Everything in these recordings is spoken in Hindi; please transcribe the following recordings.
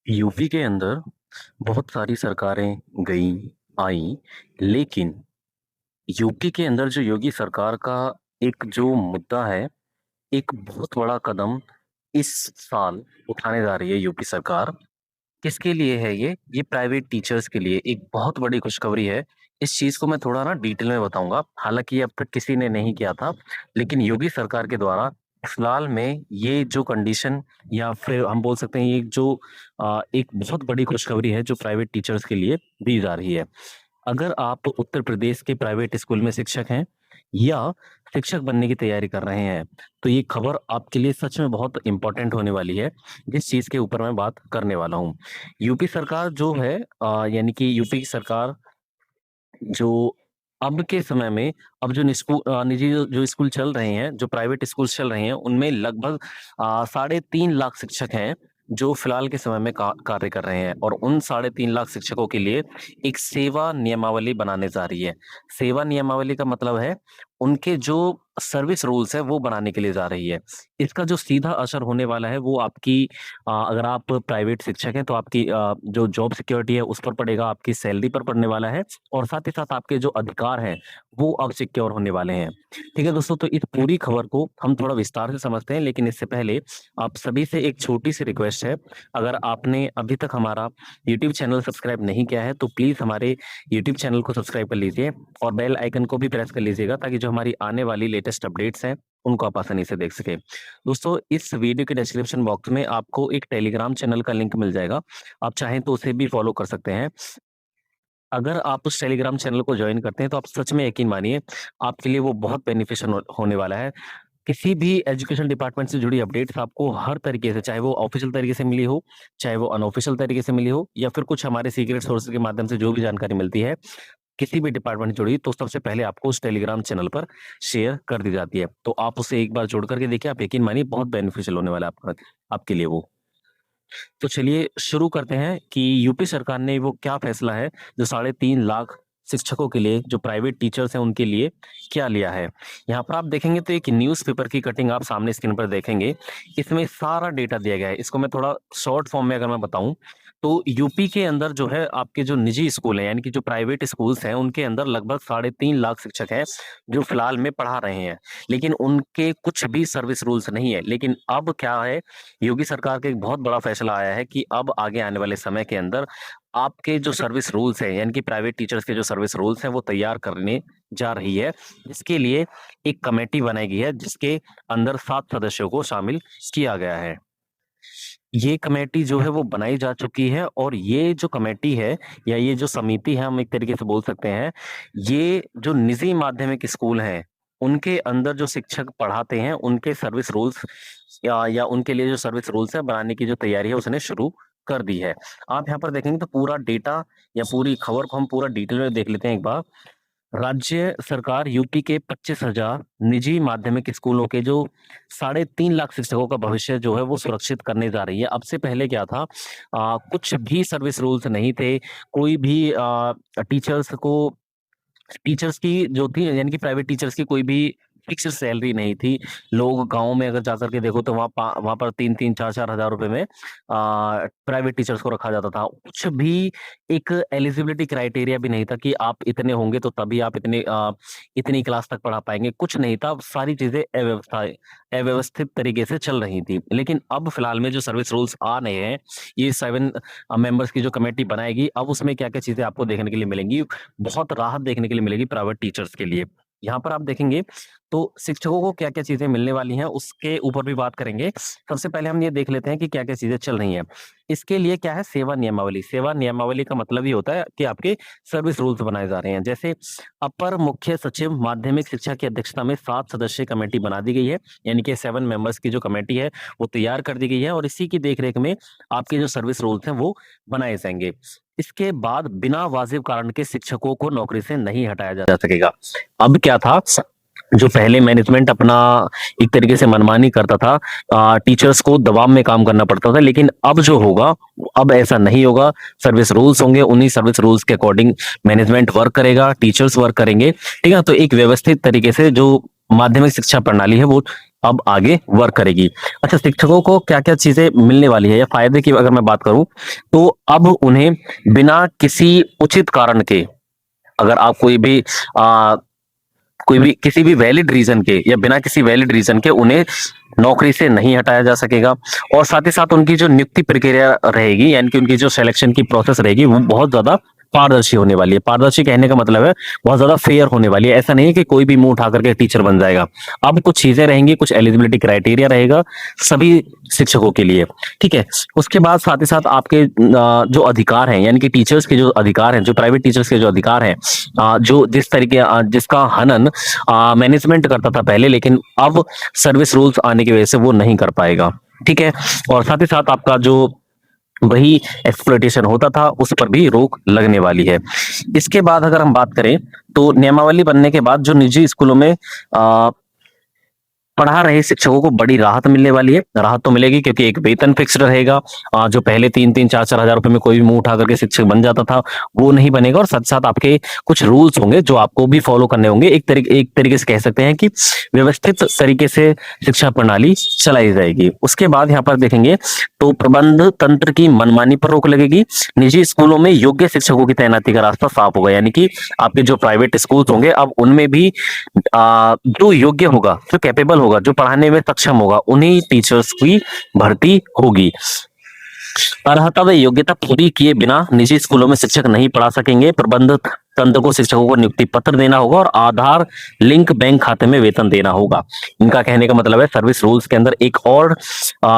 यूपी के अंदर बहुत सारी सरकारें गईं, आईं, लेकिन यूपी के अंदर जो योगी सरकार का एक जो मुद्दा है, एक बहुत बड़ा कदम इस साल उठाने जा रही है यूपी सरकार। किसके लिए है ये? ये प्राइवेट टीचर्स के लिए एक बहुत बड़ी खुशखबरी है। इस चीज़ को मैं थोड़ा ना डिटेल में बताऊँगा। हालाँकि ये अब तक किसी ने नहीं किया था, लेकिन योगी सरकार के द्वारा फिलहाल में ये जो कंडीशन या फिर हम बोल सकते हैं ये जो एक बहुत बड़ी खुशखबरी है जो प्राइवेट टीचर्स के लिए दी जा रही है। अगर आप उत्तर प्रदेश के प्राइवेट स्कूल में शिक्षक हैं या शिक्षक बनने की तैयारी कर रहे हैं, तो ये खबर आपके लिए सच में बहुत इम्पोर्टेंट होने वाली है, जिस चीज़ के ऊपर मैं बात करने वाला हूँ। यूपी सरकार जो है यानी कि यूपी की सरकार जो अब के समय में अब जो निजी जो स्कूल चल रहे हैं, जो प्राइवेट स्कूल्स चल रहे हैं, उनमें लगभग साढ़े 3 लाख शिक्षक हैं, जो फिलहाल के समय में कार्य कर रहे हैं और उन साढ़े 3 लाख शिक्षकों के लिए एक सेवा नियमावली बनाने जा रही है। सेवा नियमावली का मतलब है, उनके जो सर्विस रूल्स हैं, वो बनाने के लिए जा रही है। इसका जो सीधा असर होने वाला है, वो आपकी अगर आप प्राइवेट शिक्षक हैं, तो आपकी जो जॉब सिक्योरिटी है, उस पर पड़ेगा, आपकी सैलरी पर पड़ने वाला है और साथ ही साथ आपके जो अधिकार हैं, वो अब सिक्योर होने वाले हैं। ठीक है दोस्तों, तो इस पूरी खबर को हम थोड़ा विस्तार से समझते हैं, लेकिन इससे पहले आप सभी से एक छोटी-सी रिक्वेस्ट है, अगर आपने अभी तक हमारा यूट्यूब चैनल सब्सक्राइब नहीं किया है, तो प्लीज़ हमारे यूट्यूब चैनल को सब्सक्राइब कर लीजिए और बेल आइकन को भी प्रेस कर लीजिएगा, ताकि जो हमारी आने वाली लेटेस्ट अपडेट्स हैं, उनको आप आसानी से देख सकें। दोस्तों, इस वीडियो के डिस्क्रिप्शन बॉक्स में आपको एक टेलीग्राम चैनल का लिंक मिल जाएगा। आप चाहें तो उसे भी फॉलो कर सकते हैं। अगर आप उस टेलीग्राम चैनल को जॉइन करते हैं, तो आप सच में यकीन मानिए, आपके लिए वो बहुत बेनिफिशियल होने वाला है। किसी भी एजुकेशन डिपार्टमेंट से जुड़ी अपडेट्स आपको हर तरीके से, चाहे वो ऑफ़िशियल तरीके से मिली हो, चाहे वो अनऑफ़िशियल तरीके से मिली हो या फिर कुछ हमारे सीक्रेट सोर्सेज़ के माध्यम से जो भी जानकारी मिलती है, किसी भी डिपार्टमेंट से जुड़ी, तो सबसे पहले आपको उस टेलीग्राम चैनल पर शेयर कर दी जाती है। तो आप उसे एक बार जोड़ करके देखिए, आप यकीन मानिए बहुत बेनिफिशियल होने वाला है आपके लिए वो। तो चलिए शुरू करते हैं कि यूपी सरकार ने वो क्या फैसला है जो साढ़े 3 लाख शिक्षकों के लिए, जो प्राइवेट टीचर्स हैं उनके लिए क्या लिया है। यहाँ पर आप देखेंगे तो एक न्यूज़पेपर की कटिंग आप सामने स्क्रीन पर देखेंगे। इसमें सारा डेटा दिया गया है। इसको मैं थोड़ा शॉर्ट फॉर्म में अगर मैं बताऊँ, तो यूपी के अंदर जो है आपके जो निजी स्कूल हैं, यानी कि जो प्राइवेट स्कूल्स हैं, उनके अंदर लगभग साढ़े 3 लाख शिक्षक हैं, जो फिलहाल में पढ़ा रहे हैं। लेकिन उनके कुछ भी सर्विस रूल्स नहीं है। लेकिन अब क्या है, योगी सरकार का एक बहुत बड़ा फैसला आया है कि अब आगे आने वाले समय के अंदर आपके जो सर्विस रूल्स हैं, यानी कि प्राइवेट टीचर्स के जो सर्विस रूल्स हैं, वो तैयार करने जा रही है। जिसके लिए एक कमेटी बनाई गई है, जिसके अंदर 7 सदस्यों को शामिल किया गया है। ये कमेटी जो है वो बनाई जा चुकी है और ये जो कमेटी है या ये जो समिति है, हम एक तरीके से बोल सकते हैं, ये जो निजी माध्यमिक स्कूल हैं, उनके अंदर जो शिक्षक पढ़ाते हैं, उनके सर्विस रूल्स या उनके लिए जो सर्विस रूल्स है बनाने की जो तैयारी है, उसने शुरू कर दी है। आप यहाँ पर देखेंगे तो पूरा डेटा या पूरी खबर को हम पूरा डिटेल में देख लेते हैं एक बार। राज्य सरकार यूपी के 25,000 निजी माध्यमिक स्कूलों के जो साढ़े 3 लाख शिक्षकों का भविष्य जो है वो सुरक्षित करने जा रही है। अब से पहले क्या था, कुछ भी सर्विस रूल्स नहीं थे, कोई भी टीचर्स की जो थी, यानी कि प्राइवेट टीचर्स की कोई भी फिक्स्ड सैलरी नहीं थी। लोग गाँव में अगर जाकर के देखो तो वहाँ पर 3-3 4-4 हज़ार रुपए में प्राइवेट टीचर्स को रखा जाता था। कुछ भी एक एलिजिबिलिटी क्राइटेरिया भी नहीं था कि आप इतने होंगे तो तभी आप इतनी क्लास तक पढ़ा पाएँगे, कुछ नहीं था। सारी चीज़ें अव्यवस्थित तरीके से चल रही थी। लेकिन अब फिलहाल में जो सर्विस रूल्स आ रहे हैं, ये 7 मेंबर्स की जो कमेटी बनाएगी, अब उसमें क्या-क्या चीज़ें आपको देखने के लिए मिलेंगी। बहुत राहत देखने के लिए मिलेगी प्राइवेट टीचर्स के लिए। यहाँ पर आप देखेंगे तो शिक्षकों को क्या-क्या चीज़ें मिलने वाली हैं, उसके ऊपर भी बात करेंगे। सबसे पहले हम ये देख लेते हैं कि क्या-क्या चीज़ें चल रही हैं। इसके लिए क्या है, सेवा नियमावली। सेवा नियमावली का मतलब ये होता है कि आपके सर्विस रूल्स बनाए जा रहे हैं। जैसे अपर मुख्य सचिव माध्यमिक शिक्षा की अध्यक्षता में 7 सदस्यीय कमेटी बना दी गई है, यानी कि 7 मेंबर्स की जो कमेटी है, वो तैयार कर दी गई है और इसी की देख-रेख में आपके जो सर्विस रूल्स हैं, वो बनाए जाएँगे। इसके बाद बिना वाजिब कारण के शिक्षकों को नौकरी से नहीं हटाया जा सकेगा। अब क्या था, जो पहले मैनेजमेंट अपना एक तरीके से मनमानी करता था, टीचर्स को दबाव में काम करना पड़ता था, लेकिन अब जो होगा, अब ऐसा नहीं होगा। सर्विस रूल्स होंगे, उन्हीं सर्विस रूल्स के अकॉर्डिंग मैनेजमेंट वर्क करेगा, टीचर्स वर्क करेंगे। ठीक है, तो एक व्यवस्थित तरीके से जो माध्यमिक शिक्षा प्रणाली है वो अब आगे वर्क करेगी। अच्छा, शिक्षकों को क्या-क्या चीजें मिलने वाली है या फायदे की अगर मैं बात करूं, तो अब उन्हें बिना किसी उचित कारण के, अगर आप कोई भी किसी भी वैलिड रीजन के या बिना किसी वैलिड रीजन के उन्हें नौकरी से नहीं हटाया जा सकेगा। और साथ ही साथ उनकी जो नियुक्ति प्रक्रिया रहेगी, यानी कि उनकी जो सिलेक्शन की प्रोसेस रहेगी, वो बहुत ज्यादा पारदर्शी होने वाली है। पारदर्शी कहने का मतलब है बहुत ज्यादा फेयर होने वाली है। ऐसा नहीं है कि कोई भी मुंह उठा करके टीचर बन जाएगा। अब कुछ चीजें रहेंगी, कुछ एलिजिबिलिटी क्राइटेरिया रहेगा सभी शिक्षकों के लिए। ठीक है। उसके बाद साथ ही साथ आपके जो अधिकार हैं, यानी कि टीचर्स के जो अधिकार हैं, जो प्राइवेट टीचर्स के जो अधिकार हैं, जो जिस तरीके जिसका हनन मैनेजमेंट करता था पहले, लेकिन अब सर्विस रूल्स आने की वजह से वो नहीं कर पाएगा। ठीक है। और साथ ही साथ आपका जो वही एक्सप्लॉइटेशन होता था उस पर भी रोक लगने वाली है। इसके बाद अगर हम बात करें, तो नियमावली बनने के बाद जो निजी स्कूलों में पढ़ा रहे शिक्षकों को बड़ी राहत मिलने वाली है। राहत तो मिलेगी क्योंकि एक वेतन फिक्स रहेगा। जो पहले 3-3 4-4 हजार रुपए में कोई भी मुंह उठा करके शिक्षक बन जाता था, वो नहीं बनेगा। और साथ साथ आपके कुछ रूल्स होंगे जो आपको भी फॉलो करने होंगे। एक तरीके से कह सकते हैं कि व्यवस्थित तरीके से शिक्षा प्रणाली चलाई जाएगी। उसके बाद यहाँ पर देखेंगे तो प्रबंध तंत्र की मनमानी पर रोक लगेगी। निजी स्कूलों में योग्य शिक्षकों की तैनाती का रास्ता साफ होगा, यानी कि आपके जो प्राइवेट स्कूल होंगे अब उनमें भी जो योग्य होगा, जो कैपेबल होगा, जो पढ़ाने में सक्षम होगा, उन्हीं टीचर्स की भर्ती होगी। अर्हता व योग्यता पूरी किए बिना निजी स्कूलों में शिक्षक नहीं पढ़ा सकेंगे। प्रबंध तंत्र को शिक्षकों को नियुक्ति पत्र देना होगा और आधार लिंक बैंक खाते में वेतन देना होगा। इनका कहने का मतलब है सर्विस रूल्स के अंदर एक और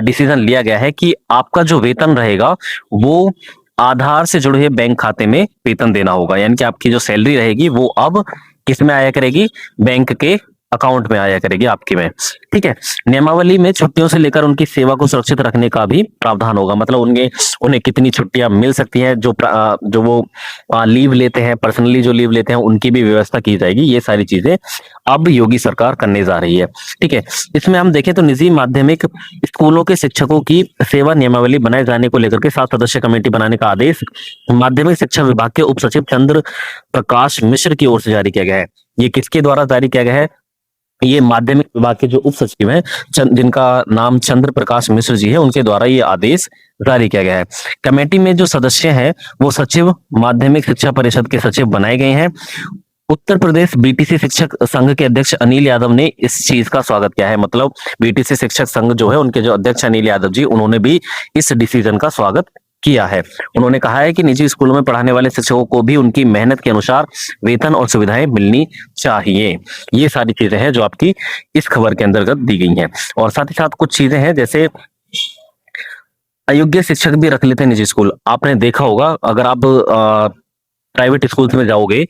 डिसीजन लिया गया है कि आपका जो वेतन रहेगा वो आधार से जुड़े हुए बैंक खाते में वेतन देना होगा। यानी कि आपकी जो सैलरी रहेगी वो अब किस में आया करेगी? बैंक के अकाउंट में आया करेगी आपके में। ठीक है। नियमावली में छुट्टियों से लेकर उनकी सेवा को सुरक्षित रखने का भी प्रावधान होगा। मतलब उन्हें कितनी छुट्टियां मिल सकती हैं, जो वो लीव लेते हैं, पर्सनली जो लीव लेते हैं, उनकी भी व्यवस्था की जाएगी। ये सारी चीजें अब योगी सरकार करने जा रही है। ठीक है। इसमें हम देखें तो निजी माध्यमिक स्कूलों के शिक्षकों की सेवा नियमावली बनाए जाने को लेकर के 7 सदस्यीय कमेटी बनाने का आदेश माध्यमिक शिक्षा विभाग के उप सचिव चंद्र प्रकाश मिश्र की ओर से जारी किया गया है। ये किसके द्वारा जारी किया गया है? ये माध्यमिक विभाग के जो उप सचिव हैं, जिनका नाम चंद्र प्रकाश मिश्र जी है, उनके द्वारा ये आदेश जारी किया गया है। कमेटी में जो सदस्य हैं वो सचिव माध्यमिक शिक्षा परिषद के सचिव बनाए गए हैं। उत्तर प्रदेश बीटीसी शिक्षक संघ के अध्यक्ष अनिल यादव ने इस चीज का स्वागत किया है। मतलब बीटीसी शिक्षक संघ जो है, उनके जो अध्यक्ष अनिल यादव जी, उन्होंने भी इस डिसीजन का स्वागत किया है। उन्होंने कहा है कि निजी स्कूलों में पढ़ाने वाले शिक्षकों को भी उनकी मेहनत के अनुसार वेतन और सुविधाएं मिलनी चाहिए। ये सारी चीजें हैं जो आपकी इस खबर के अंतर्गत दी गई हैं। और साथ ही साथ कुछ चीजें हैं, जैसे अयोग्य शिक्षक भी रख लेते हैं निजी स्कूल। आपने देखा होगा, अगर आप प्राइवेट स्कूल्स में जाओगे,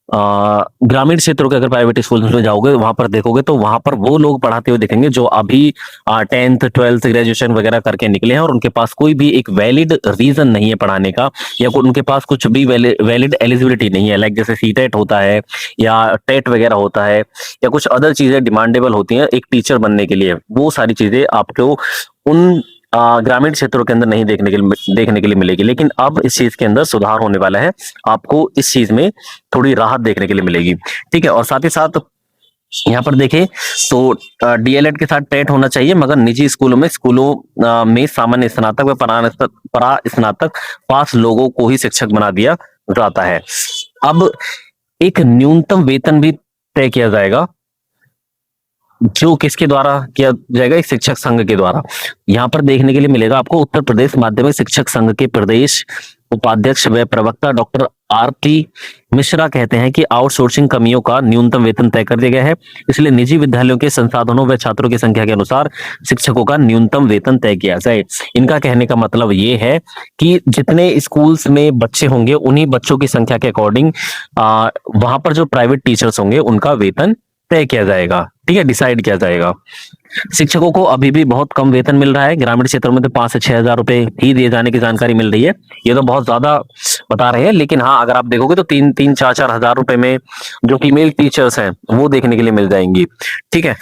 ग्रामीण क्षेत्रों के अगर प्राइवेट स्कूल में जाओगे, वहां पर देखोगे तो वहां पर वो लोग पढ़ाते हुए दिखेंगे जो अभी 10th 12th ग्रेजुएशन वगैरह करके निकले हैं और उनके पास कोई भी एक वैलिड रीजन नहीं है पढ़ाने का, या उनके पास कुछ भी वैलिड एलिजिबिलिटी नहीं है। लाइक जैसे सीटेट होता है या टेट वगैरह होता है या कुछ अदर चीजें डिमांडेबल होती हैं एक टीचर बनने के लिए, वो सारी चीजें आपको उन ग्रामीण क्षेत्रों के अंदर नहीं देखने के लिए मिलेगी। लेकिन अब इस चीज के अंदर सुधार होने वाला है, आपको इस चीज में थोड़ी राहत देखने के लिए मिलेगी। ठीक है। और साथ ही साथ यहाँ पर देखें तो डीएलएड के साथ टेट होना चाहिए, मगर निजी स्कूलों में सामान्य स्नातक व परा स्नातक पास लोगों को ही शिक्षक बना दिया जाता है। अब एक न्यूनतम वेतन भी तय किया जाएगा, जो किसके द्वारा किया जाएगा? एक शिक्षक संघ के द्वारा। यहाँ पर देखने के लिए मिलेगा आपको उत्तर प्रदेश माध्यमिक शिक्षक संघ के प्रदेश उपाध्यक्ष व प्रवक्ता डॉक्टर आरती मिश्रा कहते हैं कि आउटसोर्सिंग कमियों का न्यूनतम वेतन तय कर दिया गया है, इसलिए निजी विद्यालयों के संसाधनों व छात्रों की संख्या के अनुसार शिक्षकों का न्यूनतम वेतन तय किया जाए। इनका कहने का मतलब ये है कि जितने स्कूल्स में बच्चे होंगे उन्हीं बच्चों की संख्या के अकॉर्डिंग वहां पर जो प्राइवेट टीचर्स होंगे उनका वेतन तय किया जाएगा। ठीक है, डिसाइड किया जाएगा। शिक्षकों को अभी भी बहुत कम वेतन मिल रहा है, ग्रामीण क्षेत्रों में तो 5 से 6 हजार रुपए ही दिए जाने की जानकारी मिल रही है। ये तो बहुत ज्यादा बता रहे हैं, लेकिन हाँ अगर आप देखोगे तो 3-4 हजार रुपए में जो फीमेल टीचर्स हैं वो देखने के लिए मिल जाएंगी। ठीक है।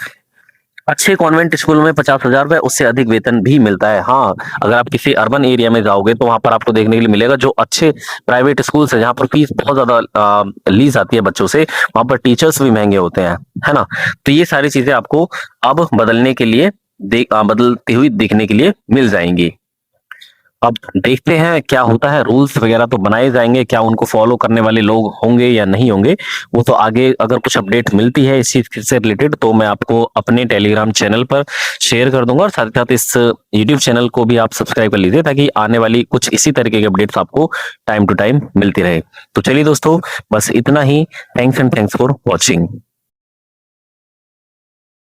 अच्छे कॉन्वेंट स्कूल में 50,000 रुपए उससे अधिक वेतन भी मिलता है। हाँ, अगर आप किसी अर्बन एरिया में जाओगे तो वहाँ पर आपको देखने के लिए मिलेगा जो अच्छे प्राइवेट स्कूल्स हैं, जहाँ पर फीस बहुत ज़्यादा ली जाती है बच्चों से, वहाँ पर टीचर्स भी महँगे होते हैं, है ना? तो ये सारी चीज़ें आपको अब बदलने के लिए बदलती हुई देखने के लिए मिल जाएँगी। अब देखते हैं क्या होता है, रूल्स वगैरह तो बनाए जाएँगे, क्या उनको फॉलो करने वाले लोग होंगे या नहीं होंगे, वो तो आगे अगर कुछ अपडेट मिलती है इस चीज़ से रिलेटेड तो मैं आपको अपने टेलीग्राम चैनल पर शेयर कर दूँगा और साथ ही साथ इस यूट्यूब चैनल को भी आप सब्सक्राइब कर लीजिए ताकि आने वाली कुछ इसी तरीके की अपडेट्स आपको टाइम टू टाइम मिलती रहे। तो चलिए दोस्तों, बस इतना ही। Thanks and thanks for watching.